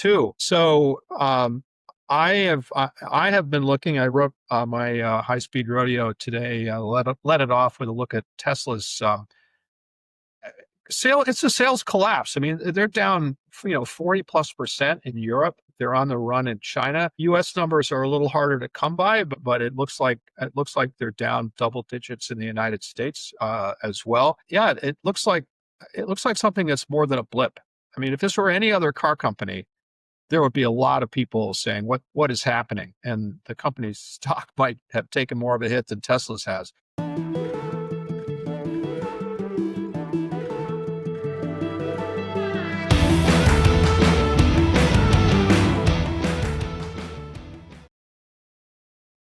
Two. I have been looking. I wrote my high speed rodeo today. Let it off with a look at Tesla's sale. It's a sales collapse. I mean, they're down 40+% in Europe. They're on the run in China. U.S. numbers are a little harder to come by, but it looks like they're down double digits in the United States as well. Yeah, it looks like something that's more than a blip. I mean, if this were any other car company, there would be a lot of people saying, what is happening? And the company's stock might have taken more of a hit than Tesla's has.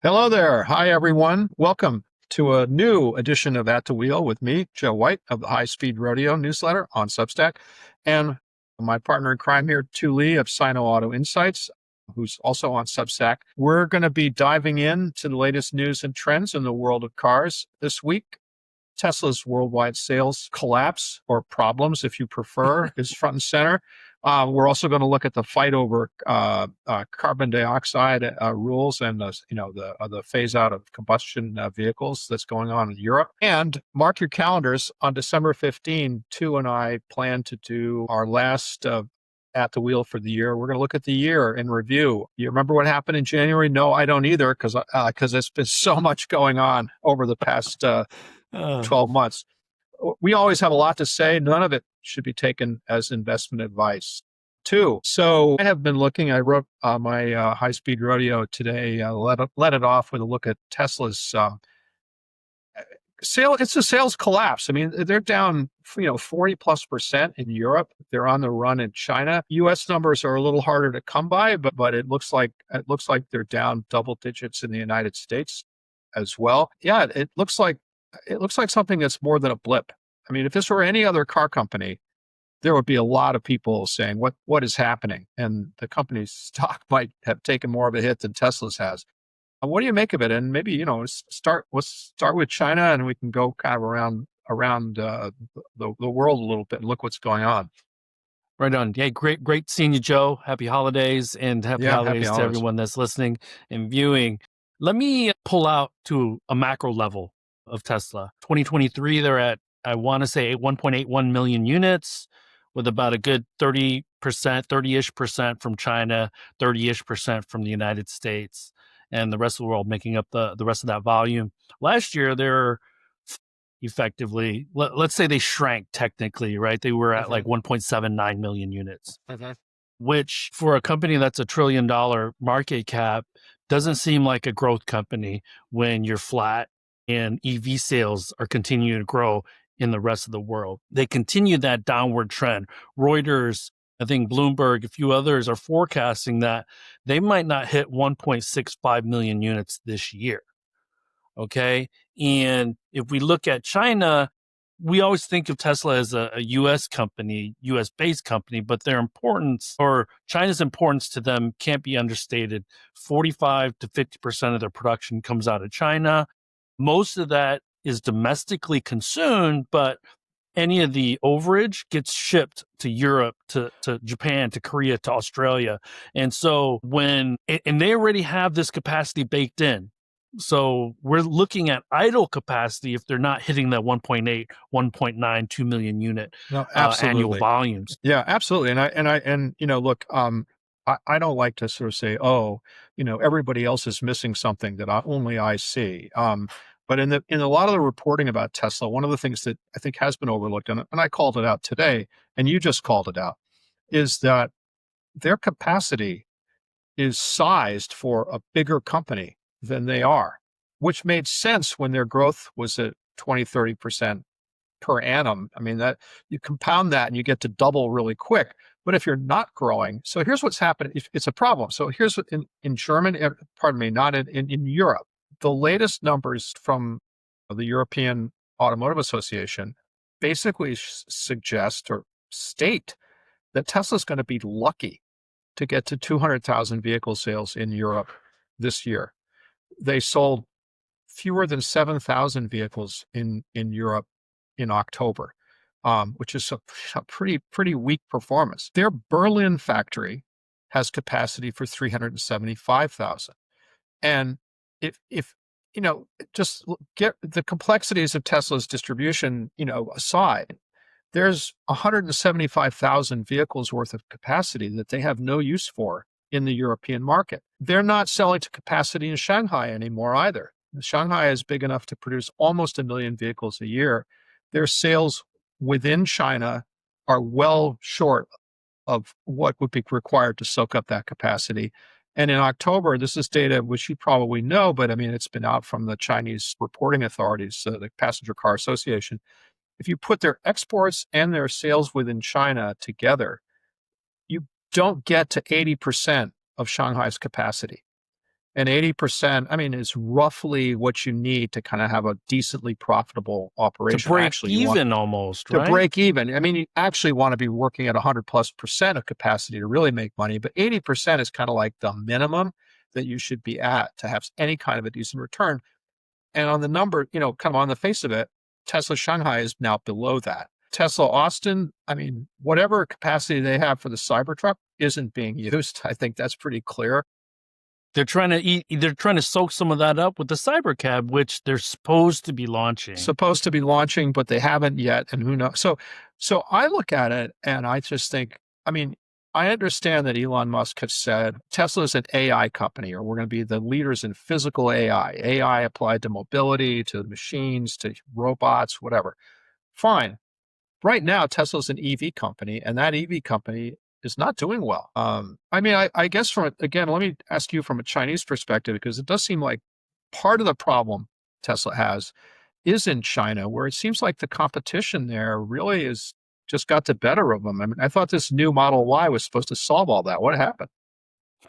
Hello there. Hi, everyone. Welcome to a new edition of At the Wheel with me, Joe White of the High Speed Rodeo newsletter on Substack, and my partner in crime here, Tu Lee of Sino Auto Insights, who's also on Substack. We're going to be diving into the latest news and trends in the world of cars this week. Tesla's worldwide sales collapse, or problems, if you prefer, is front and center. We're also going to look at the fight over carbon dioxide rules and the phase out of combustion vehicles that's going on in Europe. And mark your calendars, on December 15, Tu and I plan to do our last at the wheel for the year. We're going to look at the year in review. You remember what happened in January? No, I don't either, because there's been so much going on over the past 12 months. We always have a lot to say. None of it should be taken as investment advice. Two. So I have been looking. I wrote my high speed rodeo today. Let it off with a look at Tesla's sale. It's a sales collapse. I mean, they're down 40+% in Europe. They're on the run in China. U.S. numbers are a little harder to come by, but it looks like they're down double digits in the United States as well. Yeah, it looks like something that's more than a blip. I mean, if this were any other car company, there would be a lot of people saying, what is happening? And the company's stock might have taken more of a hit than Tesla's has. What do you make of it? And maybe, let's start with China, and we can go kind of around the world a little bit and look what's going on. Right on. Yeah, great seeing you, Joe. Happy holidays, and happy holidays to everyone that's listening and viewing. Let me pull out to a macro level of Tesla. 2023, they're at, I want to say, 1.81 million units, with about a good 30-ish percent from China, 30-ish percent from the United States, and the rest of the world making up the rest of that volume. Last year, they're effectively, let's say they shrank technically, right? They were at like 1.79 million units, which for a company that's $1 trillion market cap doesn't seem like a growth company when you're flat and EV sales are continuing to grow in the rest of the world. They continue that downward trend. Reuters, I think Bloomberg, a few others are forecasting that they might not hit 1.65 million units this year. Okay. And if we look at China, we always think of Tesla as a US company, US based company, but their importance, or China's importance to them, can't be understated. 45 to 50% of their production comes out of China. Most of that is domestically consumed, but any of the overage gets shipped to Europe, to Japan, to Korea, to Australia. And so and they already have this capacity baked in. So we're looking at idle capacity if they're not hitting that 1.8, 1.9, 2 million unit annual volumes. Yeah, absolutely. Look, I don't like to sort of say, everybody else is missing something that only I see. But in a lot of the reporting about Tesla, one of the things that I think has been overlooked, and I called it out today, and you just called it out, is that their capacity is sized for a bigger company than they are, which made sense when their growth was at 20, 30% per annum. I mean, that you compound that and you get to double really quick. But if you're not growing, so here's what's happening. It's a problem. So here's what in Germany, not in Europe, the latest numbers from the European Automotive Association basically suggest or state that Tesla's going to be lucky to get to 200,000 vehicle sales in Europe this year. They sold fewer than 7,000 vehicles in Europe in October, which is a pretty weak performance. Their Berlin factory has capacity for 375,000. And if just get the complexities of Tesla's distribution, aside, there's 175,000 vehicles worth of capacity that they have no use for in the European market. They're not selling to capacity in Shanghai anymore either. Shanghai is big enough to produce almost 1 million vehicles a year. Their sales within China are well short of what would be required to soak up that capacity. And in October, this is data which you probably know, but I mean, it's been out from the Chinese reporting authorities, the Passenger Car Association. If you put their exports and their sales within China together, you don't get to 80% of Shanghai's capacity. And 80%, I mean, is roughly what you need to kind of have a decently profitable operation. To break even almost, right? To break even. I mean, you actually want to be working at 100+% of capacity to really make money, but 80% is kind of like the minimum that you should be at to have any kind of a decent return. And on the number, kind of on the face of it, Tesla Shanghai is now below that. Tesla Austin, I mean, whatever capacity they have for the Cybertruck isn't being used. I think that's pretty clear. They're trying to soak some of that up with the Cybercab, which they're supposed to be launching. But they haven't yet, and who knows? So I look at it and I just think, I mean, I understand that Elon Musk has said Tesla is an AI company, or we're going to be the leaders in physical AI applied to mobility, to machines, to robots, whatever. Fine. Right now, Tesla's an EV company, and that EV company is not doing well. I mean, I guess again, let me ask you from a Chinese perspective, because it does seem like part of the problem Tesla has is in China, where it seems like the competition there really is just got the better of them. I mean, I thought this new Model Y was supposed to solve all that. What happened?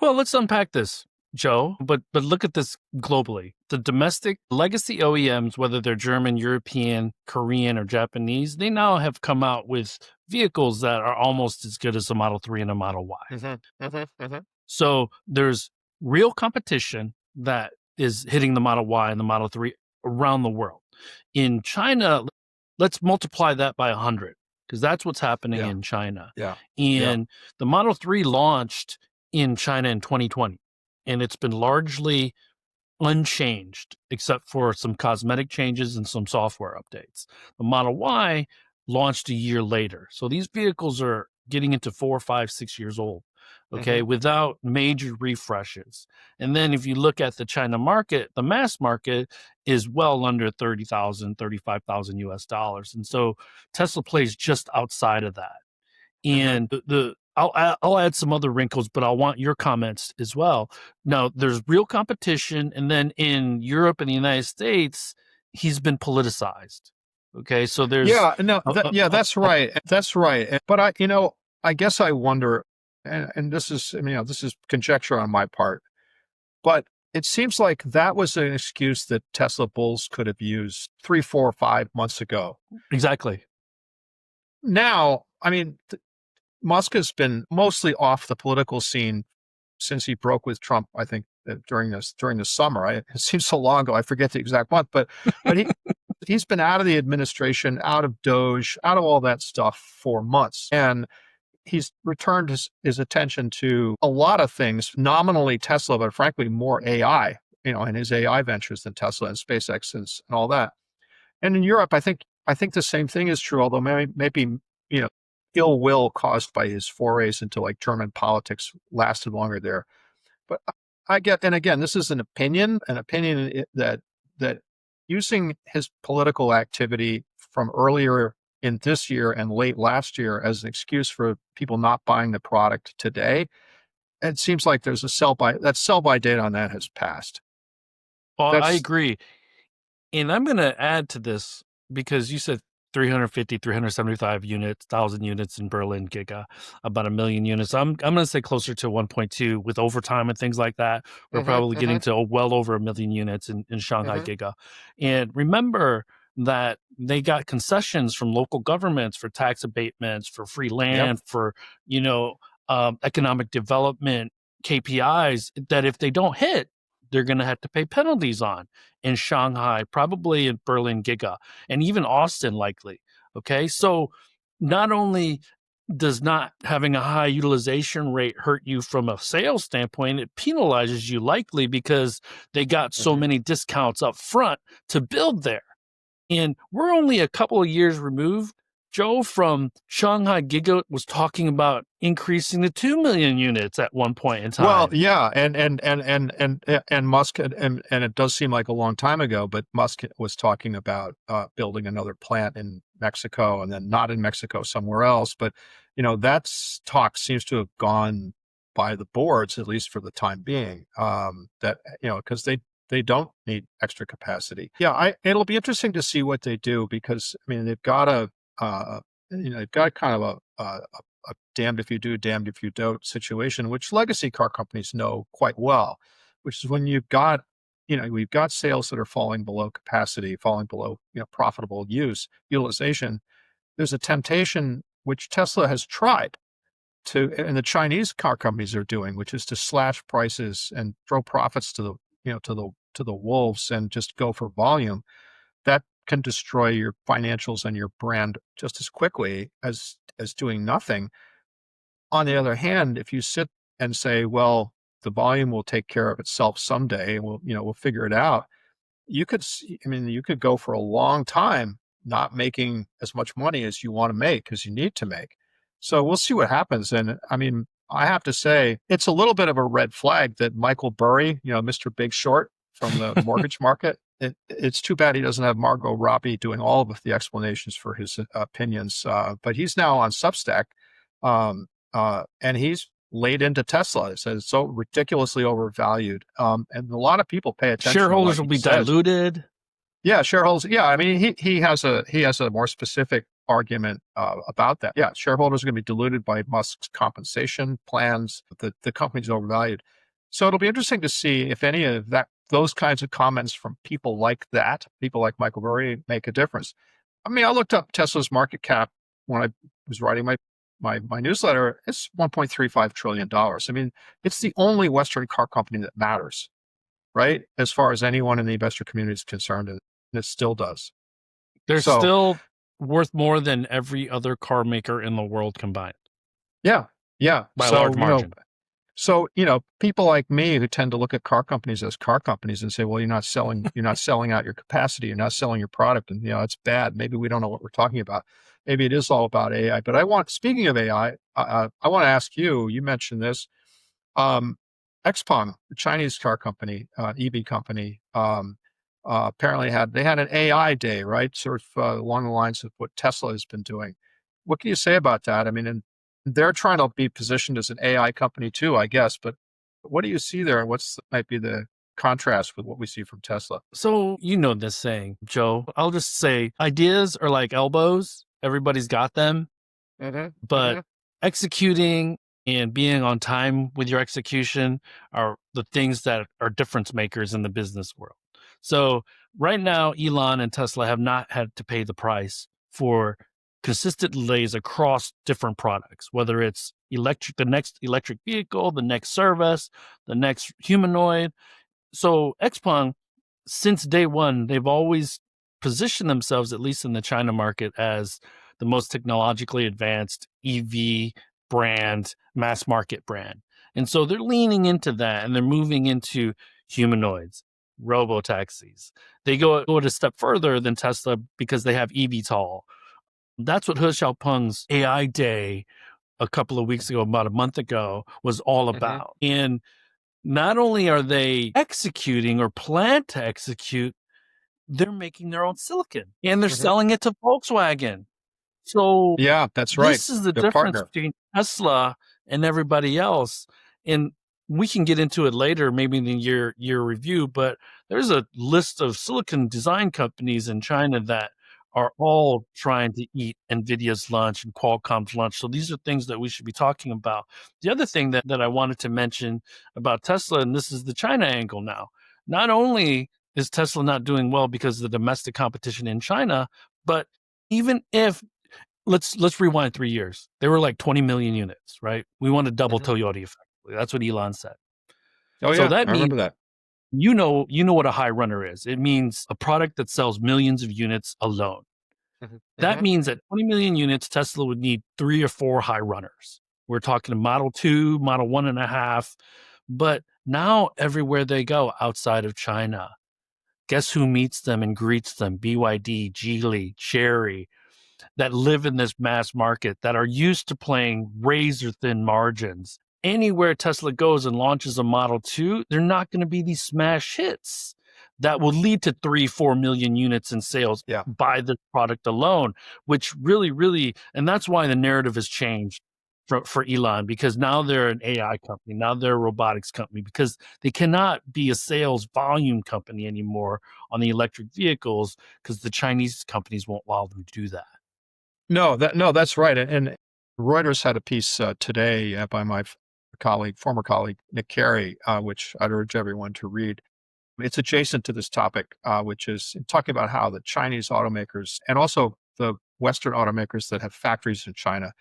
Well, let's unpack this, Joe, but look at this globally. The domestic legacy OEMs, whether they're German, European, Korean, or Japanese, they now have come out with vehicles that are almost as good as a Model 3 and a Model Y. So there's real competition that is hitting the Model Y and the Model 3 around the world. In China, let's multiply that by 100, because that's what's happening in China. And the Model 3 launched in China in 2020. And it's been largely unchanged, except for some cosmetic changes and some software updates. The Model Y launched a year later. So these vehicles are getting into 4, 5, 6 years old, okay, without major refreshes. And then if you look at the China market, the mass market is well under 30,000, 35,000 US dollars. And so Tesla plays just outside of that. And I'll add some other wrinkles, but I want your comments as well. Now, there's real competition, and then in Europe and the United States, he's been politicized. Okay, so there's that's right, that's right. But I guess I wonder, and this is this is conjecture on my part, but it seems like that was an excuse that Tesla bulls could have used 3, 4, 5 months ago. Exactly. Now, I mean, Musk has been mostly off the political scene since he broke with Trump, I think, during the summer. It seems so long ago, I forget the exact month, but he's been out of the administration, out of Doge, out of all that stuff for months. And he's returned his attention to a lot of things, nominally Tesla, but frankly, more AI, in his AI ventures than Tesla and SpaceX and all that. And in Europe, I think the same thing is true, although maybe ill will caused by his forays into like German politics lasted longer there. But I get, and again, this is an opinion that using his political activity from earlier in this year and late last year as an excuse for people not buying the product today, it seems like there's a sell by date on that has passed. Well, I agree. And I'm going to add to this, because you said 350, 375 units, 1,000 units in Berlin Giga, about 1 million units. I'm going to say closer to 1.2 with overtime and things like that. We're probably getting to well over 1 million units in Shanghai Giga. And remember that they got concessions from local governments for tax abatements, for free land, for, economic development KPIs that if they don't hit, they're going to have to pay penalties on in Shanghai, probably in Berlin Giga, and even Austin likely. Okay. So not only does not having a high utilization rate hurt you from a sales standpoint. It penalizes you likely because they got so many discounts up front to build there. And we're only a couple of years removed. Joe from Shanghai Giga was talking about increasing to 2 million units at one point in time. Well, yeah, and Musk and it does seem like a long time ago, but Musk was talking about building another plant in Mexico, and then not in Mexico, somewhere else. But that talk seems to have gone by the boards, at least for the time being. That because they don't need extra capacity. Yeah, it'll be interesting to see what they do, because I mean they've got they've got kind of a damned if you do, damned if you don't situation, which legacy car companies know quite well, which is when we've got sales that are falling below capacity, falling below profitable utilization. There's a temptation, which Tesla has tried to, and the Chinese car companies are doing, which is to slash prices and throw profits to the wolves and just go for volume. That can destroy your financials and your brand just as quickly as doing nothing. On the other hand, if you sit and say, well, the volume will take care of itself someday, and we'll figure it out, you could go for a long time not making as much money as you want to make, as you need to make. So we'll see what happens. And I mean, I have to say, it's a little bit of a red flag that Michael Burry, Mr. Big Short from the mortgage market, it's too bad he doesn't have Margot Robbie doing all of the explanations for his opinions. But he's now on Substack, and he's laid into Tesla. It says it's so ridiculously overvalued. And a lot of people pay attention. Shareholders will be diluted. Yeah, shareholders. Yeah, I mean, he has a more specific argument about that. Yeah, shareholders are going to be diluted by Musk's compensation plans. The company's overvalued. So it'll be interesting to see if any of those kinds of comments from people like Michael Burry, make a difference. I mean, I looked up Tesla's market cap when I was writing my newsletter. It's $1.35 trillion. I mean, it's the only Western car company that matters, right? As far as anyone in the investor community is concerned, and it still does. They're still worth more than every other car maker in the world combined. Yeah. By a large margin. So, people like me who tend to look at car companies as car companies and say, well, you're not selling out your capacity. You're not selling your product. And, it's bad. Maybe we don't know what we're talking about. Maybe it is all about AI. But speaking of AI, I want to ask you, you mentioned this, XPeng, the Chinese car company, EV company, apparently had an AI day, right? Sort of along the lines of what Tesla has been doing. What can you say about that? I mean, and they're trying to be positioned as an AI company too, I guess. But what do you see there, and might be the contrast with what we see from Tesla? So this saying, Joe. I'll just say ideas are like elbows. Everybody's got them, but executing and being on time with your execution are the things that are difference makers in the business world. So right now, Elon and Tesla have not had to pay the price for consistent delays across different products, whether it's the next electric vehicle, the next service, the next humanoid. So XPeng, since day one, they've always positioned themselves, at least in the China market, as the most technologically advanced EV brand, mass market brand. And so they're leaning into that, and they're moving into humanoids, robo-taxis. They go a step further than Tesla because they have eVTOL. That's what He Xiaopeng's AI Day a couple of weeks ago, about a month ago, was all about. And not only are they executing or plan to execute, they're making their own silicon, and they're selling it to Volkswagen. So yeah, that's right. This is the difference between Tesla and everybody else. And we can get into it later, maybe in the year review, but there's a list of silicon design companies in China that are all trying to eat NVIDIA's lunch and Qualcomm's lunch. So these are things that we should be talking about. The other thing that I wanted to mention about Tesla, and this is the China angle now, not only is Tesla not doing well because of the domestic competition in China, but even if, let's rewind 3 years, they were like 20 million units, right? We want to double Toyota effectively. That's what Elon said. Oh, so yeah, that I remember that. You know what a high runner is. It means a product that sells millions of units alone. That means at 20 million units, Tesla would need 3 or 4 high runners. We're talking Model 2, Model 1.5. But now everywhere they go outside of China, guess who meets them and greets them? BYD, Geely, Chery, that live in this mass market, that are used to playing razor thin margins. Anywhere Tesla goes and launches a Model 2, they're not going to be these smash hits that will lead to 3-4 million units in sales by the product alone, which really, and that's why the narrative has changed for Elon, because now they're an AI company, now they're a robotics company, because they cannot be a sales volume company anymore on the electric vehicles, because the Chinese companies won't allow them to do that. No, that's right. And Reuters had a piece today by my former colleague, Nick Chery, which I'd urge everyone to read. It's adjacent to this topic, which is talking about how the Chinese automakers and also the Western automakers that have factories in China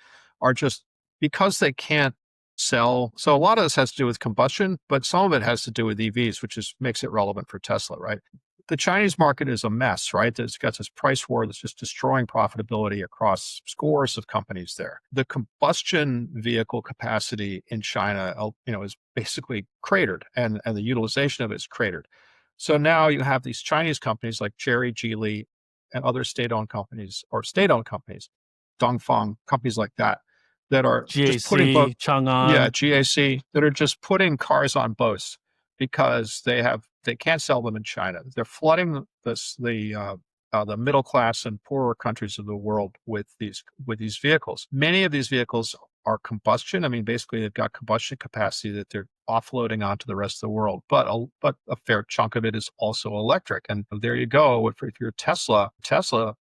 are just, because they can't sell. So a lot of this has to do with combustion, but some of it has to do with EVs, which makes it relevant for Tesla, right? The Chinese market is a mess, right? It's got this price war that's just destroying profitability across scores of companies there. The combustion vehicle capacity in China, is basically cratered, and the utilization of it is cratered. So now you have these Chinese companies like Chery, Geely, and other state-owned companies, Dongfeng, companies like that are just putting Chang'an, GAC, that are just putting cars on boats because they can't sell them in China. They're flooding the middle class and poorer countries of the world with these vehicles. Many of these vehicles are combustion. I mean, basically, they've got combustion capacity that they're offloading onto the rest of the world. But a fair chunk of it is also electric. And there you go. If you're Tesla,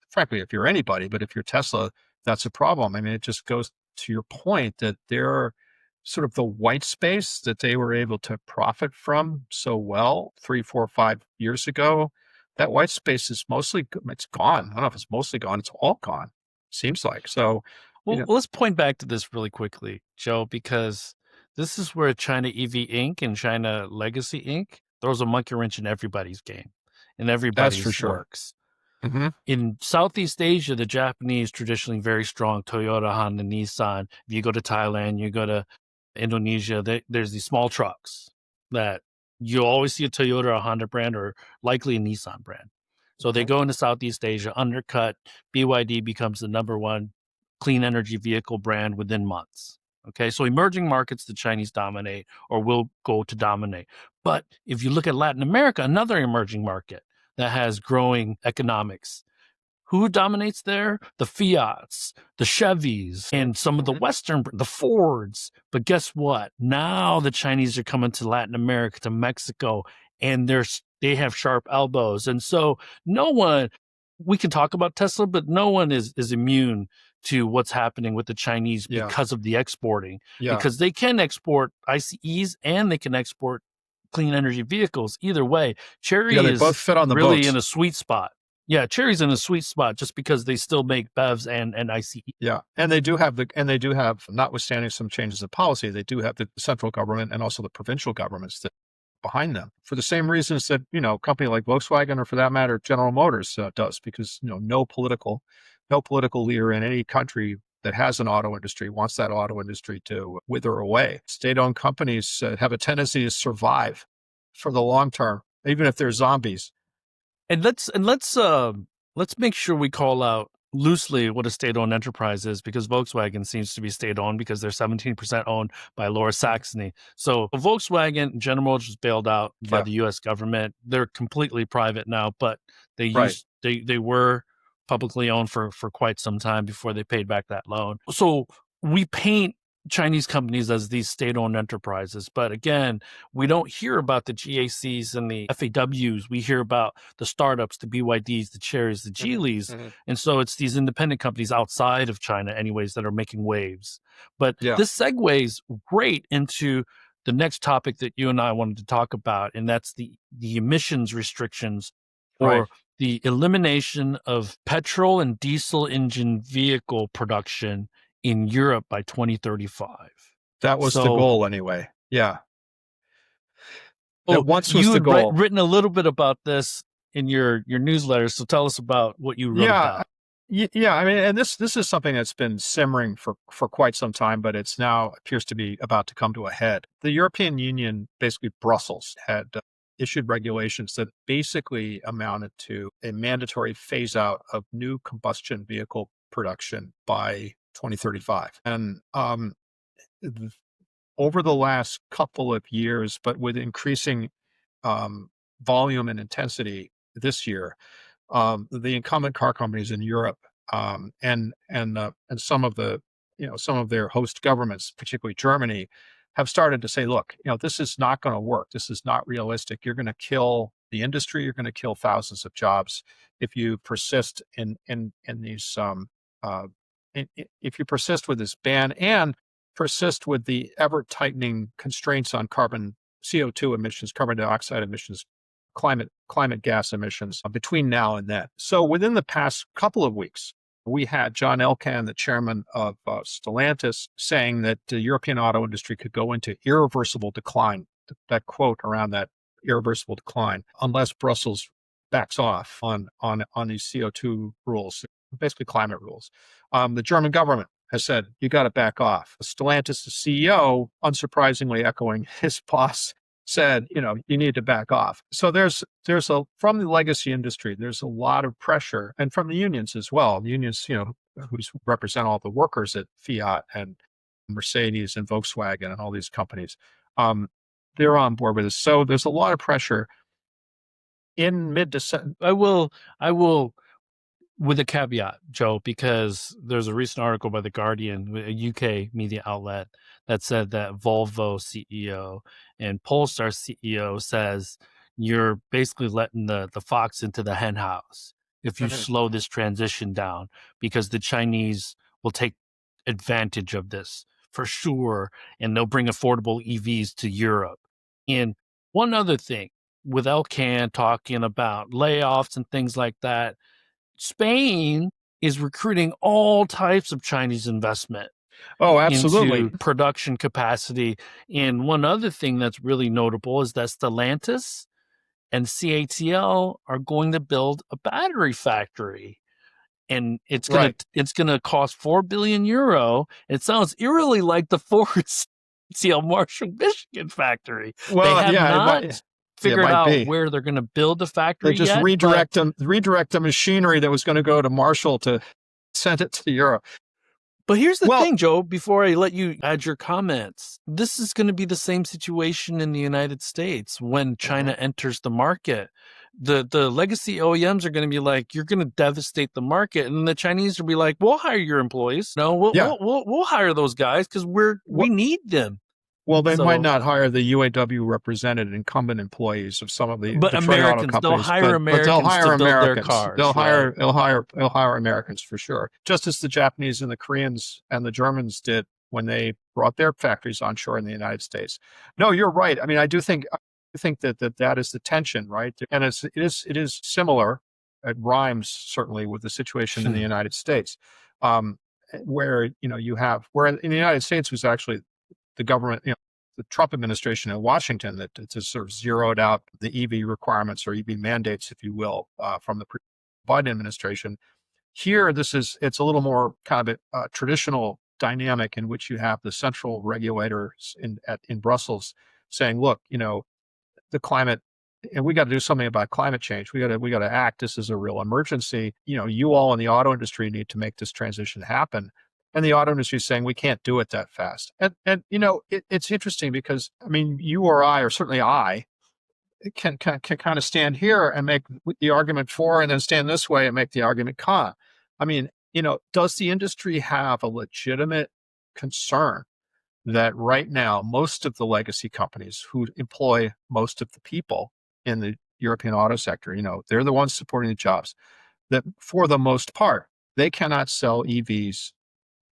frankly, if you're anybody, but if you're Tesla, that's a problem. I mean, it just goes to your point that they're sort of the white space that they were able to profit from so well 3, 4, 5 years ago. That white space is it's gone. I don't know if it's mostly gone. It's all gone, seems like. So, well, let's point back to this really quickly, Joe, because this is where China EV Inc. and China Legacy Inc. throws a monkey wrench in everybody's game and everybody's that's for sure. works. In Southeast Asia, the Japanese traditionally very strong, Toyota, Honda, Nissan. If you go to Thailand, you go to Indonesia, there's these small trucks that you always see a Toyota or a Honda brand, or likely a Nissan brand. So they go into Southeast Asia, undercut. BYD becomes the number one clean energy vehicle brand within months. Okay, so emerging markets, the Chinese dominate or will go to dominate. But if you look at Latin America, another emerging market that has growing economics, who dominates there? The Fiats, the Chevys, and some of the Western, the Fords. But guess what? Now the Chinese are coming to Latin America, to Mexico, and they have sharp elbows. And so we can talk about Tesla, but no one is immune to what's happening with the Chinese because of the exporting. Because they can export ICEs and they can export clean energy vehicles. Either way, Chery is both fit on the really boats. In a sweet spot. Yeah, Chery's in a sweet spot just because they still make BEVs and ICE. Yeah, and they do have notwithstanding some changes of policy, they do have the central government and also the provincial governments that behind them for the same reasons that a company like Volkswagen, or for that matter General Motors, does, because no political leader in any country that has an auto industry wants that auto industry to wither away. State-owned companies have a tendency to survive for the long term, even if they're zombies. And let's make sure we call out loosely what a state-owned enterprise is, because Volkswagen seems to be state-owned because they're 17% owned by Lower Saxony. So Volkswagen, General Motors was bailed out by the U.S. government. They're completely private now, but they were publicly owned for quite some time before they paid back that loan. So we paint Chinese companies as these state-owned enterprises. But again, we don't hear about the GACs and the FAWs. We hear about the startups, the BYDs, the Cherys, the Geelys. And so it's these independent companies outside of China anyways that are making waves. But this segues great into the next topic that you and I wanted to talk about, and that's the emissions restrictions, or the elimination of petrol and diesel engine vehicle production in Europe by 2035. That was the goal anyway. Yeah. That once was the goal. You had written a little bit about this in your newsletter, so tell us about what you wrote about. Yeah, I mean, and this is something that's been simmering for quite some time, but it's now appears to be about to come to a head. The European Union, basically Brussels, had issued regulations that basically amounted to a mandatory phase out of new combustion vehicle production by 2035. And over the last couple of years, but with increasing um, volume and intensity this year, the incumbent car companies in Europe and some of the some of their host governments, particularly Germany, have started to say, look, this is not going to work. This is not realistic. You're going to kill the industry. You're going to kill thousands of jobs if you persist in these uh, if you persist with this ban and persist with the ever tightening constraints on carbon CO2 emissions, carbon dioxide emissions, climate gas emissions between now and then. So within the past couple of weeks, we had John Elkann, the chairman of Stellantis, saying that the European auto industry could go into irreversible decline. That quote around that irreversible decline, unless Brussels backs off on these CO2 rules, basically climate rules. The German government has said, you got to back off. Stellantis, the CEO, unsurprisingly echoing his boss, said, you need to back off. So there's from the legacy industry, there's a lot of pressure, and from the unions as well. The unions, who represent all the workers at Fiat and Mercedes and Volkswagen and all these companies, they're on board with this. So there's a lot of pressure in mid-December. I will with a caveat, Joe, because there's a recent article by The Guardian, a UK media outlet, that said that Volvo CEO and Polestar CEO says you're basically letting the fox into the hen house if you slow this transition down, because the Chinese will take advantage of this for sure, and they'll bring affordable EVs to Europe. And one other thing, with Elkann talking about layoffs and things like that, Spain is recruiting all types of Chinese investment. Oh, absolutely. Into production capacity. And one other thing that's really notable is that Stellantis and CATL are going to build a battery factory. And it's gonna cost €4 billion. It sounds eerily like the Ford CATL Marshall, Michigan factory. Well, they have not figured out where they're going to build the factory. They just redirect the machinery that was going to go to Marshall to send it to Europe. But here's the thing, Joe, before I let you add your comments, this is going to be the same situation in the United States when China enters the market. The legacy OEMs are going to be like, you're going to devastate the market. And the Chinese will be like, we'll hire your employees. No, we'll hire those guys because we need them. Well, they might not hire the UAW represented incumbent employees of some of the Detroit auto companies, they'll hire Americans to build their cars. They'll hire Americans for sure, just as the Japanese and the Koreans and the Germans did when they brought their factories onshore in the United States. No, you're right. I mean, I do think that is the tension, right? And it is similar. It rhymes certainly with the situation in the United States, where where in the United States was actually the government, the Trump administration in Washington that sort of zeroed out the EV requirements or EV mandates, if you will, from the Biden administration. Here, it's a little more kind of a traditional dynamic in which you have the central regulators in Brussels saying, look, the climate, and we got to do something about climate change. We got to act. This is a real emergency. You all in the auto industry need to make this transition happen. And the auto industry is saying we can't do it that fast. And it's interesting because, I mean, you or I, or certainly I, can kind of stand here and make the argument for, and then stand this way and make the argument con. I mean, does the industry have a legitimate concern that right now most of the legacy companies who employ most of the people in the European auto sector, they're the ones supporting the jobs, that for the most part, they cannot sell EVs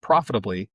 profitably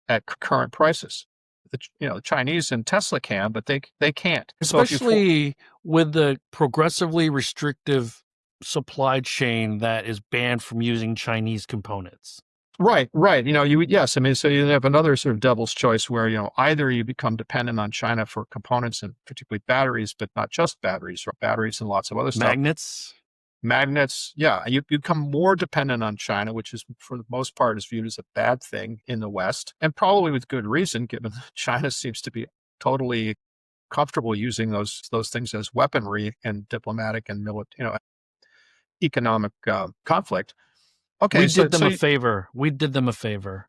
at current prices? The Chinese and Tesla can, but they can't. Especially with the progressively restrictive supply chain that is banned from using Chinese components. Right. Yes. I mean, so you have another sort of devil's choice where, either you become dependent on China for components and particularly batteries, but not just batteries, or batteries and lots of other stuff. Magnets. magnets. Yeah, you become more dependent on China, which is for the most part is viewed as a bad thing in the West, and probably with good reason, given China seems to be totally comfortable using those things as weaponry and diplomatic and economic conflict. Okay, we did them a favor. We did them a favor.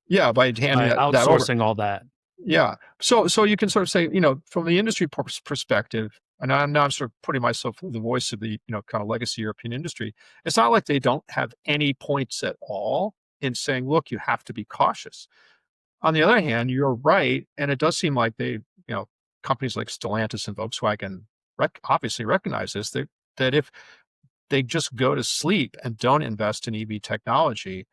Yeah, by handing that over. Outsourcing all that. Yeah. So you can sort of say, from the industry perspective, and I'm now sort of putting myself in the voice of the, kind of legacy European industry. It's not like they don't have any points at all in saying, look, you have to be cautious. On the other hand, you're right. And it does seem like companies like Stellantis and Volkswagen obviously recognize this, that if they just go to sleep and don't invest in EV technology,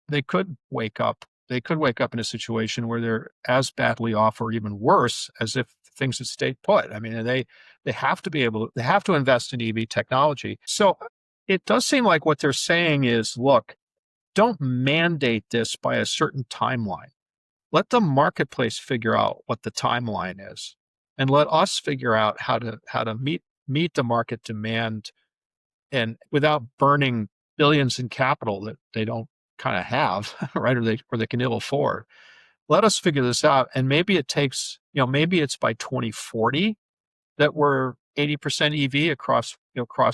they could wake up in a situation where they're as badly off or even worse as if things had stayed put. I mean, they have to invest in EV technology. So it does seem like what they're saying is, look, don't mandate this by a certain timeline. Let the marketplace figure out what the timeline is, and let us figure out how to meet the market demand, and without burning billions in capital that they don't kind of have, right? Or they can ill afford. Let us figure this out. And maybe it takes, maybe it's by 2040 that we're 80% EV across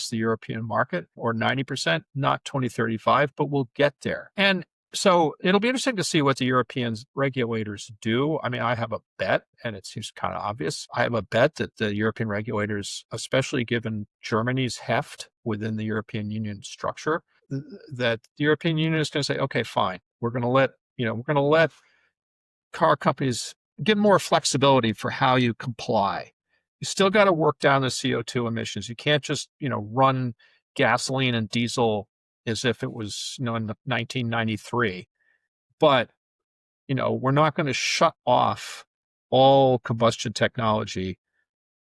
the European market, or 90%, not 2035, but we'll get there. And so it'll be interesting to see what the European regulators do. I mean, I have a bet, and it seems kind of obvious. I have a bet that the European regulators, especially given Germany's heft within the European Union structure, that the European Union is going to say, okay, fine, we're going to let car companies get more flexibility for how you comply. You still got to work down the CO2 emissions. You can't just, run gasoline and diesel as if it was, in 1993. But, we're not going to shut off all combustion technology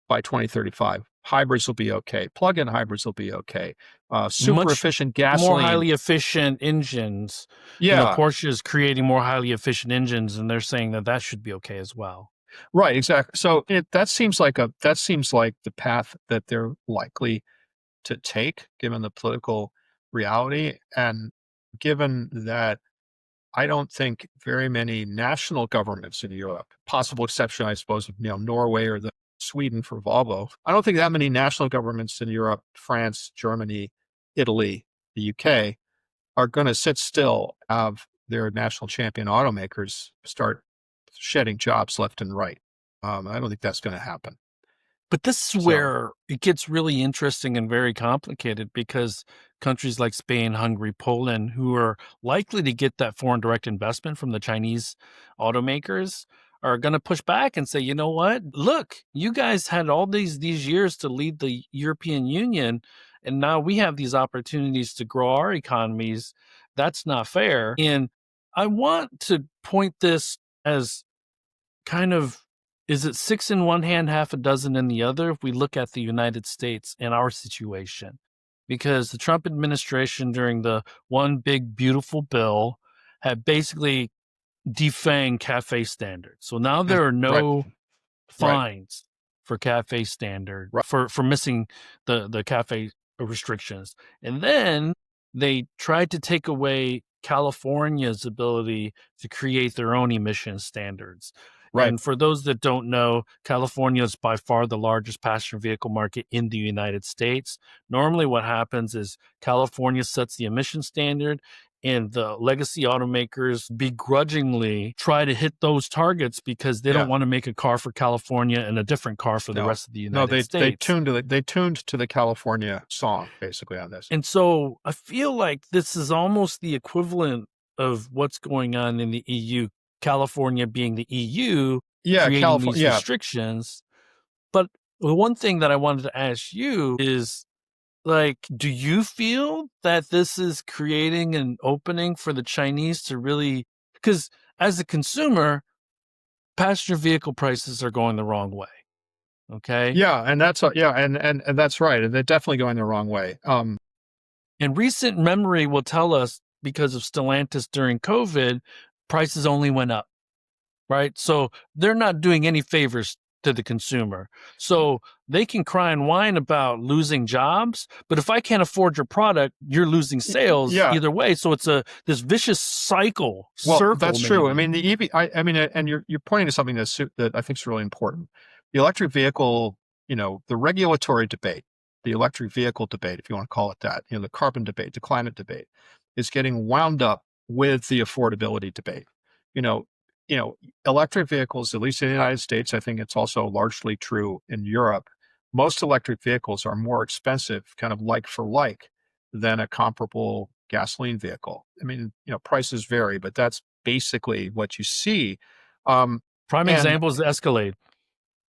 by 2035. Hybrids will be okay. Plug-in hybrids will be okay. Super efficient gasoline. More highly efficient engines. Yeah. Porsche is creating more highly efficient engines, and they're saying that should be okay as well. Right, exactly. So that seems like the path that they're likely to take, given the political reality, and given that I don't think very many national governments in Europe, possible exception, I suppose, of Norway or Sweden for Volvo. I don't think that many national governments in Europe, France, Germany, Italy, the UK, are going to sit still, have their national champion automakers start shedding jobs left and right. I don't think that's going to happen. But this is where it gets really interesting and very complicated, because countries like Spain, Hungary, Poland, who are likely to get that foreign direct investment from the Chinese automakers, are going to push back and say, you know what? Look, you guys had all these years to lead the European Union, and now we have these opportunities to grow our economies. That's not fair. And I want to point this as kind of, is it 6 in one hand, half a dozen in the other, if we look at the United States and our situation? Because the Trump administration, during the One Big Beautiful Bill, had basically defanged cafe standards. So now there are no fines for cafe standard, for missing the cafe restrictions. And then they tried to take away California's ability to create their own emission standards. Right. And for those that don't know, California is by far the largest passenger vehicle market in the United States. Normally what happens is California sets the emission standard, and the legacy automakers begrudgingly try to hit those targets because they don't want to make a car for California and a different car for the rest of the United States. They tuned to the California song, basically, on this. And so I feel like this is almost the equivalent of what's going on in the EU, California being the EU, creating these restrictions. But the one thing that I wanted to ask you is, do you feel that this is creating an opening for the Chinese to really, because as a consumer, passenger vehicle prices are going the wrong way. Okay. Yeah. And that's, and that's right. And they're definitely going the wrong way. And recent memory will tell us, because of Stellantis during COVID, prices only went up. Right. So they're not doing any favors to the consumer. So they can cry and whine about losing jobs, but if I can't afford your product, you're losing sales either way. So it's this vicious circle. That's true. I mean, the EV, I mean, and you're pointing to something that I think is really important. The electric vehicle, the regulatory debate, the electric vehicle debate, if you want to call it that, the carbon debate, the climate debate, is getting wound up with the affordability debate. Electric vehicles, at least in the United States, I think it's also largely true in Europe. Most electric vehicles are more expensive, kind of like for like, than a comparable gasoline vehicle. I mean, prices vary, but that's basically what you see. Prime example is the Escalade.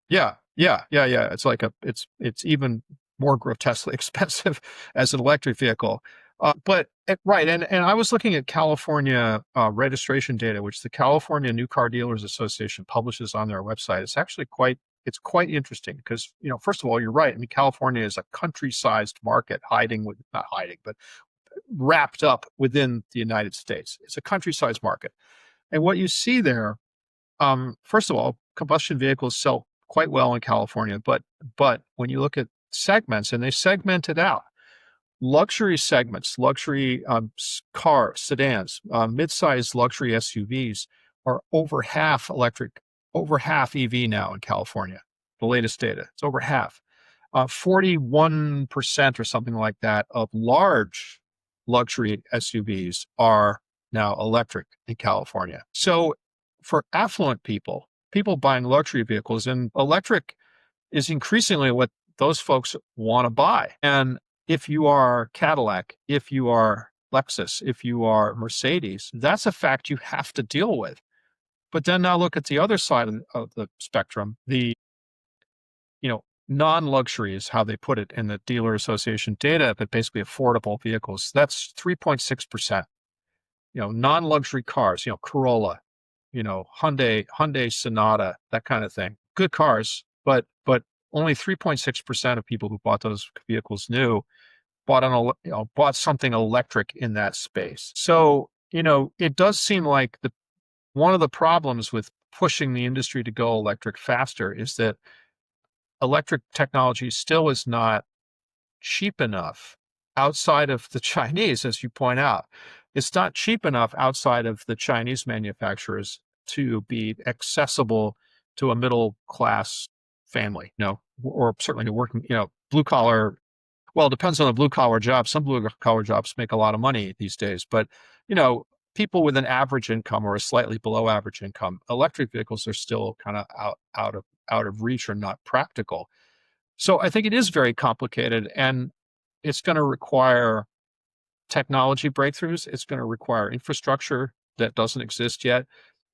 Yeah. It's like it's even more grotesquely expensive as an electric vehicle. Right. And I was looking at California registration data, which the California New Car Dealers Association publishes on their website. It's quite interesting because, first of all, you're right. I mean, California is a country-sized market not hiding, but wrapped up within the United States. It's a country-sized market. And what you see there, first of all, combustion vehicles sell quite well in California, but when you look at segments, and they segment it out, luxury segments, luxury cars, sedans, mid-sized luxury SUVs are over half electric, over half EV now in California. The latest data, it's over half. 41% or something like that of large luxury SUVs are now electric in California. So for affluent people buying luxury vehicles, and electric is increasingly what those folks want to buy. And if you are Cadillac, if you are Lexus, if you are Mercedes, that's a fact you have to deal with. But then now look at the other side of the spectrum, the non-luxury is how they put it in the dealer association data, but basically affordable vehicles. That's 3.6%. Non-luxury cars, Corolla, Hyundai Sonata, that kind of thing. Good cars, but only 3.6% of people who bought those vehicles new bought something electric in that space. So, it does seem like one of the problems with pushing the industry to go electric faster is that electric technology still is not cheap enough outside of the Chinese, as you point out. It's not cheap enough outside of the Chinese manufacturers to be accessible to a middle class family, or certainly to working, blue collar. Well, it depends on the blue collar job. Some blue collar jobs make a lot of money these days, but people with an average income or a slightly below average income, electric vehicles are still kind of out of reach or not practical. So I think it is very complicated, and it's going to require technology breakthroughs. It's going to require infrastructure that doesn't exist yet.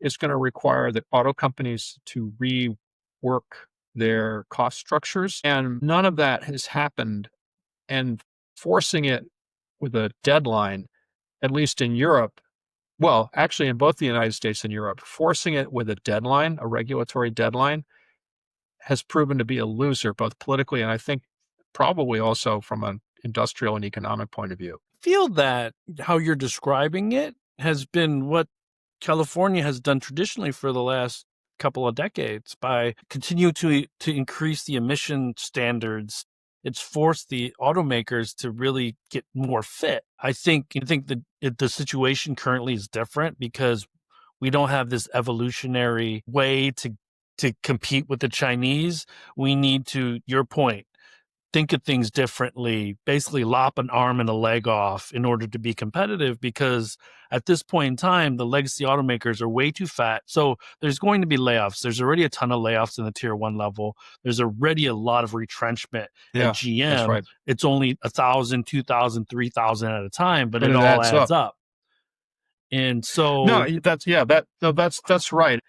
It's going to require the auto companies to rework their cost structures. And none of that has happened. And forcing it with a deadline, at least in Europe, well, actually in both the United States and Europe, forcing it with a deadline, a regulatory deadline, has proven to be a loser, both politically and I think probably also from an industrial and economic point of view. I feel that how you're describing it has been what California has done traditionally for the last couple of decades by continuing to increase the emission standards. It's forced the automakers to really get more fit. I think the situation currently is different because we don't have this evolutionary way to compete with the Chinese. We need to, your point, think of things differently, basically lop an arm and a leg off in order to be competitive, because at this point in time, the legacy automakers are way too fat. So there's going to be layoffs. There's already a ton of layoffs in the tier 1 level. There's already a lot of retrenchment at GM. That's right. It's only 1,000, 2,000, 3,000 at a time, but it all adds up. And so that's right.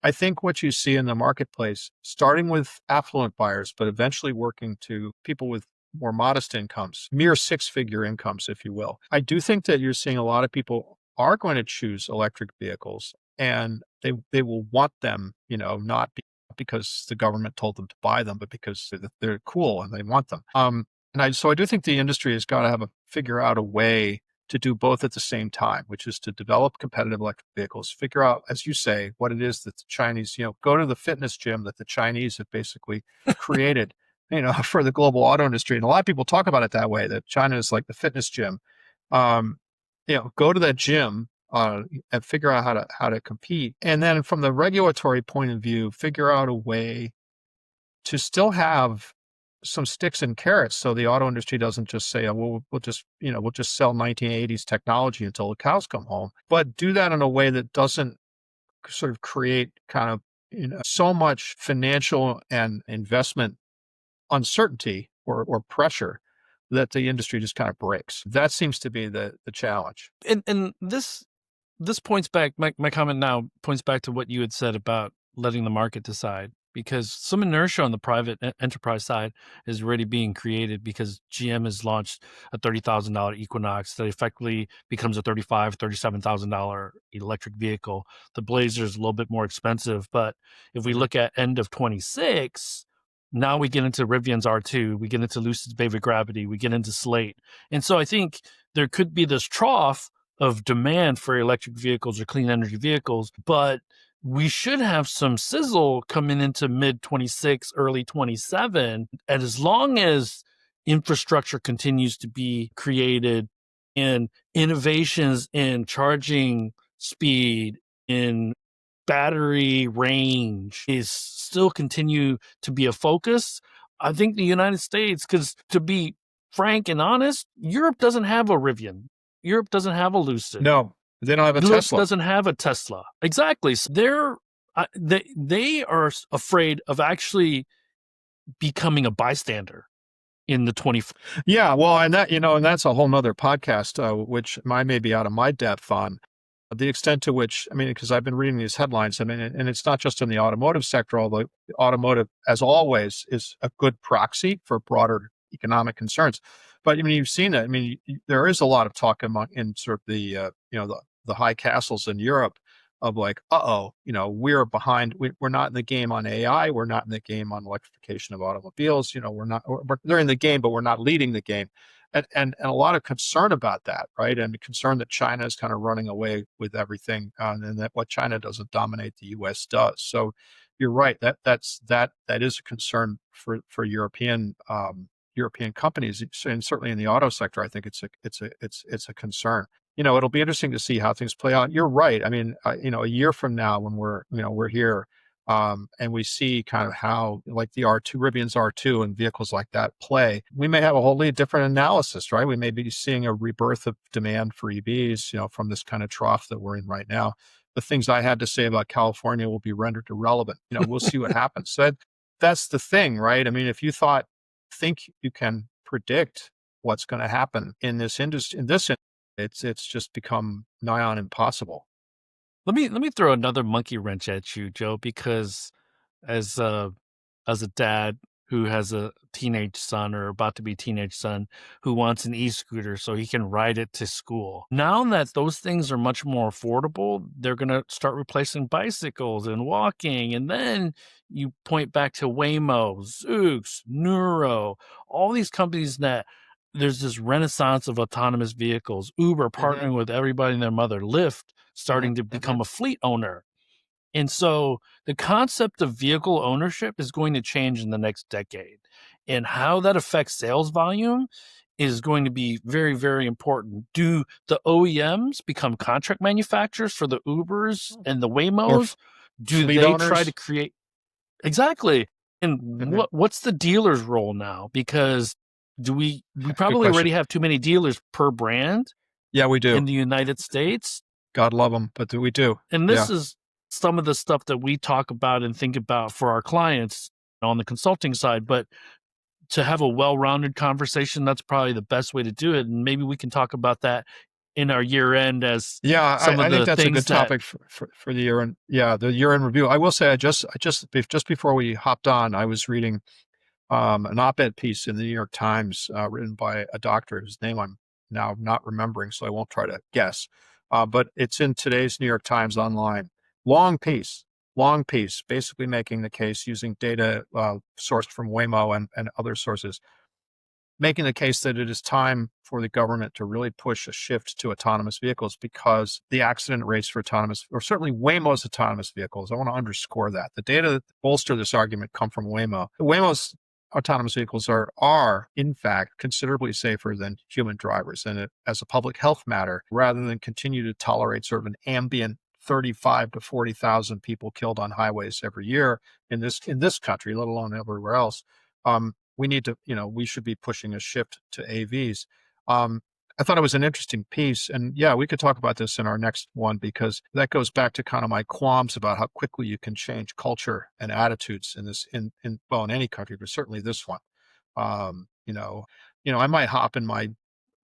I think what you see in the marketplace, starting with affluent buyers, but eventually working to people with more modest incomes, mere 6-figure incomes, if you will. I do think that you're seeing a lot of people are going to choose electric vehicles, and they will want them, not because the government told them to buy them, but because they're cool and they want them. So I do think the industry has got to figure out a way to do both at the same time, which is to develop competitive electric vehicles, figure out, as you say, what it is that the Chinese, go to the fitness gym that the Chinese have basically created, for the global auto industry. And a lot of people talk about it that way, that China is like the fitness gym. Go to that gym and figure out how to compete. And then from the regulatory point of view, figure out a way to still have some sticks and carrots, so the auto industry doesn't just say, "Oh, we'll just sell 1980s technology until the cows come home," but do that in a way that doesn't sort of create kind of so much financial and investment uncertainty or pressure that the industry just kind of breaks. That seems to be the challenge. And this points back, my comment now points back to what you had said about letting the market decide, because some inertia on the private enterprise side is already being created, because GM has launched a $30,000 Equinox that effectively becomes a $35,000, $37,000 electric vehicle. The Blazer is a little bit more expensive, but if we look at end of 26, now we get into Rivian's R2, we get into Lucid's Bay of Gravity, we get into Slate. And so I think there could be this trough of demand for electric vehicles or clean energy vehicles, but we should have some sizzle coming into mid 26, early 27. And as long as infrastructure continues to be created and innovations in charging speed, in battery range is still continue to be a focus, I think the United States, because to be frank and honest, Europe doesn't have a Rivian. Europe doesn't have a Lucid. No, they don't have a Europe Tesla. Doesn't have a Tesla. Exactly. So they are afraid of actually becoming a bystander in the 20. Yeah, well, and that's a whole nother podcast, which I may be out of my depth on. The extent to which, because I've been reading these headlines, and it's not just in the automotive sector, although automotive, as always, is a good proxy for broader economic concerns. But you've seen it. There is a lot of talk in sort of the high castles in Europe of like, we're behind. We're not in the game on AI. We're not in the game on electrification of automobiles. They're in the game, but we're not leading the game. And a lot of concern about that, right? And concern that China is kind of running away with everything, and that what China doesn't dominate, the U.S. does. So you're right. That is a concern for European companies, and certainly in the auto sector, I think it's a concern. It'll be interesting to see how things play out. You're right. A year from now, when we're here, and we see kind of how, like, the R2, Rivian's R2 and vehicles like that play, we may have a wholly different analysis, right? We may be seeing a rebirth of demand for EVs, from this kind of trough that we're in right now. The things I had to say about California will be rendered irrelevant. We'll see what happens. So that's the thing, right? If you think you can predict what's going to happen in this industry, it's just become nigh on impossible. Let me throw another monkey wrench at you, Joe, because as a dad who has a teenage son, or about to be teenage son, who wants an e-scooter so he can ride it to school. Now that those things are much more affordable, they're going to start replacing bicycles and walking. And then you point back to Waymo, Zoox, Nuro, all these companies that there's this renaissance of autonomous vehicles, Uber partnering with everybody and their mother, Lyft starting to become a fleet owner. And so the concept of vehicle ownership is going to change in the next decade. And how that affects sales volume is going to be very, very important. Do the OEMs become contract manufacturers for the Ubers and the Waymos? Do they try to create? Exactly. And what's the dealer's role now? Because we probably already have too many dealers per brand. Yeah, we do. In the United States. God love them, but we do. And this is some of the stuff that we talk about and think about for our clients on the consulting side. But to have a well-rounded conversation, that's probably the best way to do it. And maybe we can talk about that in our year end as I think that's a good topic for the year end. Yeah, the year end review. I will say, I just before we hopped on, I was reading an op-ed piece in the New York Times written by a doctor whose name I'm now not remembering, so I won't try to guess. But it's in today's New York Times online. Long piece, basically making the case using data sourced from Waymo and other sources making the case that it is time for the government to really push a shift to autonomous vehicles because the accident rates for autonomous, or certainly Waymo's autonomous vehicles, I want to underscore that. The data that bolster this argument come from Waymo. Waymo's autonomous vehicles are in fact considerably safer than human drivers, and as a public health matter, rather than continue to tolerate sort of an ambient 35 to 40,000 people killed on highways every year in this country, let alone everywhere else. We need to, we should be pushing a shift to AVs. I thought it was an interesting piece, and yeah, we could talk about this in our next one because that goes back to kind of my qualms about how quickly you can change culture and attitudes in any country, but certainly this one. I might hop in my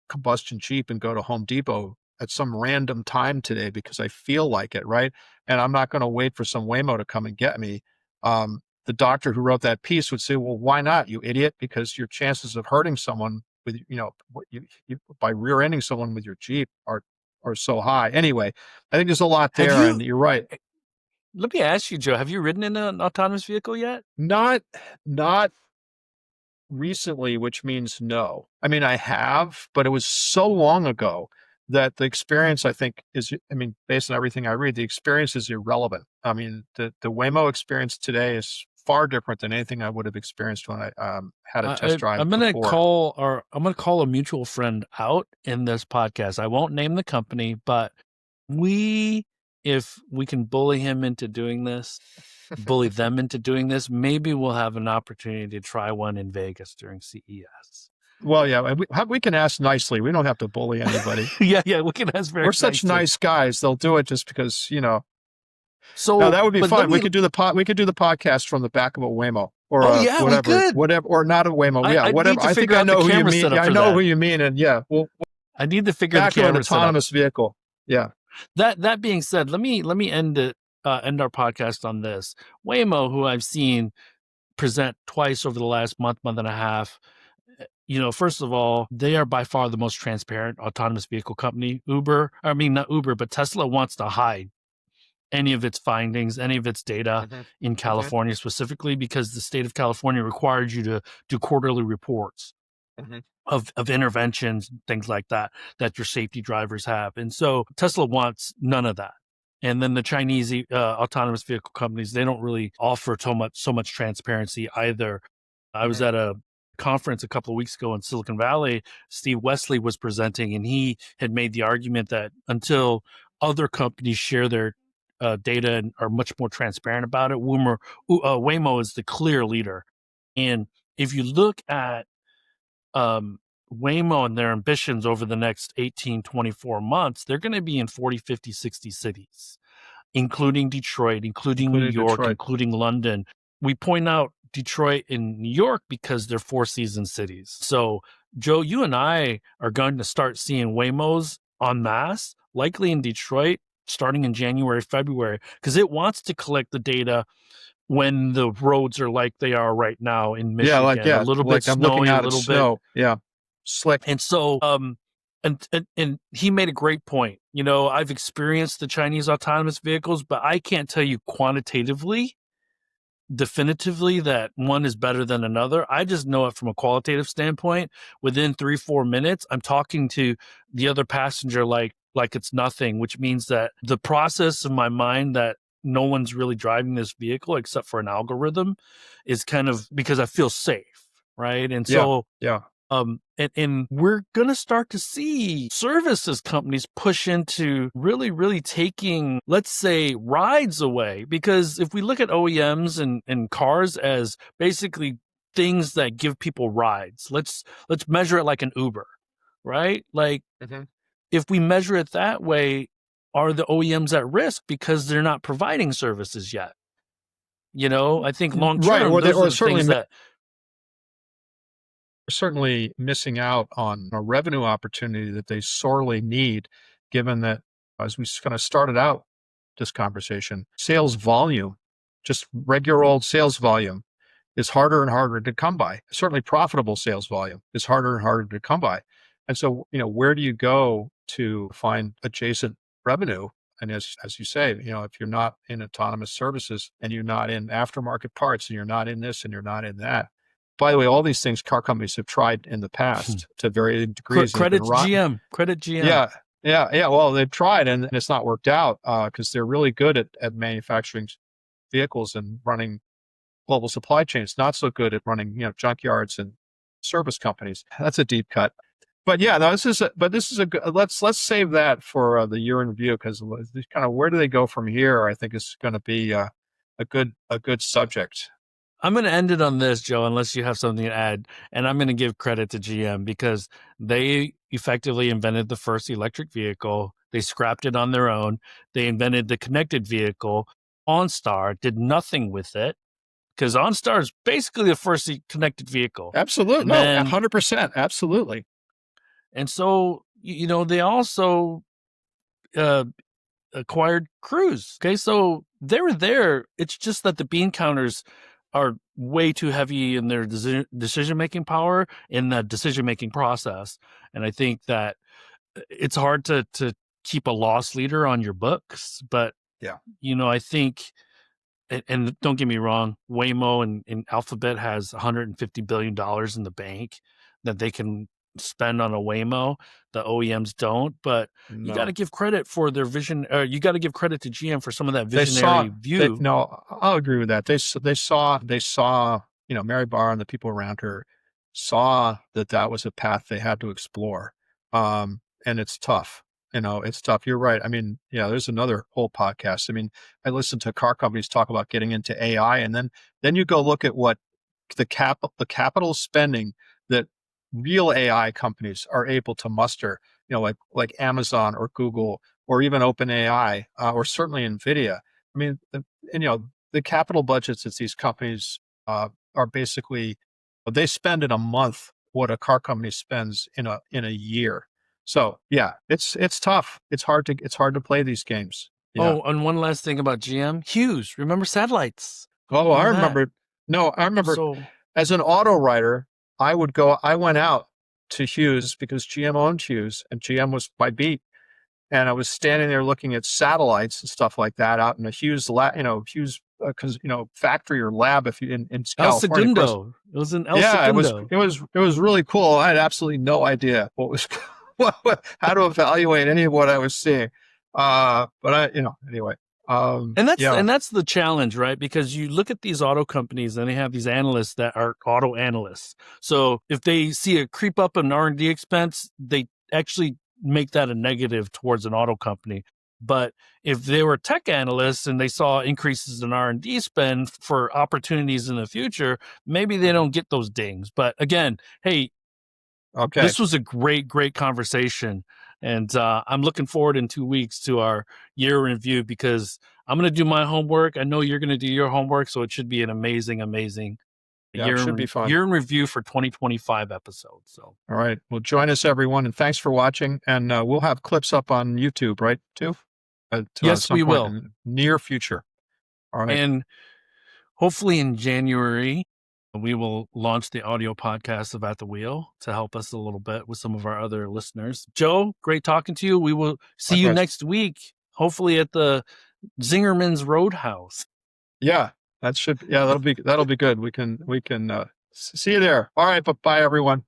combustion Jeep and go to Home Depot at some random time today because I feel like it, right? And I'm not going to wait for some Waymo to come and get me. The doctor who wrote that piece would say, well, why not, you idiot? Because your chances of hurting someone with, by rear-ending someone with your Jeep are so high. Anyway, I think there's a lot there, and you're right. Let me ask you, Joe, have you ridden in an autonomous vehicle yet? Not recently, which means no. I mean, I have, but it was so long ago that the experience, I think, based on everything I read, the experience is irrelevant. I mean, the Waymo experience today is far different than anything I would have experienced when I had a test drive. I'm going to call a mutual friend out in this podcast. I won't name the company, but if we can bully him into doing this, bully them into doing this, maybe we'll have an opportunity to try one in Vegas during CES. Well, yeah, we can ask nicely. We don't have to bully anybody. yeah, we can ask very. We're such nice guys. They'll do it just because, So no, that would be fun. We could do the podcast from the back of a Waymo, or whatever, or not a Waymo. Whatever. I think I know who you mean. I know who you mean, and I need to figure out the camera an autonomous vehicle. Yeah. That being said, let me end our podcast on this. Waymo, who I've seen present twice over the last month and a half. First of all, they are by far the most transparent autonomous vehicle company. Not Uber, but Tesla wants to hide any of its findings, any of its data in California specifically, because the state of California required you to do quarterly reports of interventions, things like that your safety drivers have. And so Tesla wants none of that. And then the Chinese autonomous vehicle companies, they don't really offer so much transparency either. I was at a conference a couple of weeks ago in Silicon Valley. Steve Wesley was presenting, and he had made the argument that until other companies share their data and are much more transparent about it, Waymo is the clear leader. And if you look at Waymo and their ambitions over the next 18, 24 months, they're going to be in 40, 50, 60 cities, including Detroit, including New York, including London. We point out Detroit and New York because they're four season cities. So, Joe, you and I are going to start seeing Waymos en masse, likely in Detroit, starting in January, February, because it wants to collect the data when the roads are like they are right now in Michigan. A little bit snowy, a little bit. Yeah, slick. And so, and he made a great point. I've experienced the Chinese autonomous vehicles, but I can't tell you definitively that one is better than another. I just know it from a qualitative standpoint. Within 3-4 minutes, I'm talking to the other passenger like it's nothing, which means that the process in my mind that no one's really driving this vehicle except for an algorithm is kind of because I feel safe, right? And so and we're going to start to see services companies push into really, really taking, let's say, rides away. Because if we look at OEMs and cars as basically things that give people rides, let's measure it like an Uber, right? Like if we measure it that way, are the OEMs at risk because they're not providing services yet? I think long term, those are the things that certainly missing out on a revenue opportunity that they sorely need, given that, as we kind of started out this conversation, sales volume, just regular old sales volume, is harder and harder to come by. Certainly profitable sales volume is harder and harder to come by. And so, where do you go to find adjacent revenue? And as you say, if you're not in autonomous services and you're not in aftermarket parts and you're not in this and you're not in that, by the way, all these things car companies have tried in the past to varying degrees. Credit GM. Credit GM. Yeah. Well, they've tried and it's not worked out because they're really good at manufacturing vehicles and running global supply chains. Not so good at running, junkyards and service companies. That's a deep cut. But yeah, no, this is a good. Let's save that for the year in review because kind of where do they go from here? I think is going to be a good subject. I'm going to end it on this, Joe, unless you have something to add. And I'm going to give credit to GM because they effectively invented the first electric vehicle. They scrapped it on their own. They invented the connected vehicle. OnStar did nothing with it because OnStar is basically the first connected vehicle. Absolutely. No, 100%. Absolutely. And so, they also acquired Cruise. Okay, so they were there. It's just that the bean counters are way too heavy in their decision-making power in the decision-making process. And I think that it's hard to keep a loss leader on your books. But, yeah, I think, and don't get me wrong, Waymo and Alphabet has $150 billion in the bank that they can spend on a Waymo. The OEMs don't, but you got to give credit for their vision. You got to give credit to GM for some of that visionary view. I'll agree with that. They saw, Mary Barr and the people around her saw that was a path they had to explore. And it's tough. It's tough. You're right. I mean, there's another whole podcast. I mean, I listen to car companies talk about getting into AI, and then you go look at what the capital spending that real AI companies are able to muster, like Amazon or Google or even OpenAI or certainly NVIDIA. I mean, the capital budgets that these companies are basically, they spend in a month what a car company spends in a year. So yeah, it's tough. It's hard to play these games. Yeah. Oh, and one last thing about GM, Hughes. Remember satellites? Oh, I remember. No, I remember. So, as an auto writer, I went out to Hughes because GM owned Hughes and GM was my beat. And I was standing there looking at satellites and stuff like that out in a Hughes factory or lab in El Segundo. It was in El Segundo. It was really cool. I had absolutely no idea what was how to evaluate any of what I was seeing. But anyway. And that's the challenge, right? Because you look at these auto companies and they have these analysts that are auto analysts. So if they see a creep up in R&D expense, they actually make that a negative towards an auto company. But if they were tech analysts and they saw increases in R&D spend for opportunities in the future, maybe they don't get those dings. But again, hey, okay, this was a great conversation. And I'm looking forward in 2 weeks to our year review because I'm going to do my homework. I know you're going to do your homework. So it should be an amazing year in review for 2025 episode. So, all right. Well, join us, everyone. And thanks for watching. And we'll have clips up on YouTube, right, too? Yes, we will. In the near future. All right. And hopefully in January, we will launch the audio podcast of At the Wheel to help us a little bit with some of our other listeners. Joe, great talking to you. We will see you next week, hopefully at the Zingerman's Roadhouse. Yeah, that'll be good. We can see you there. All right, but bye everyone.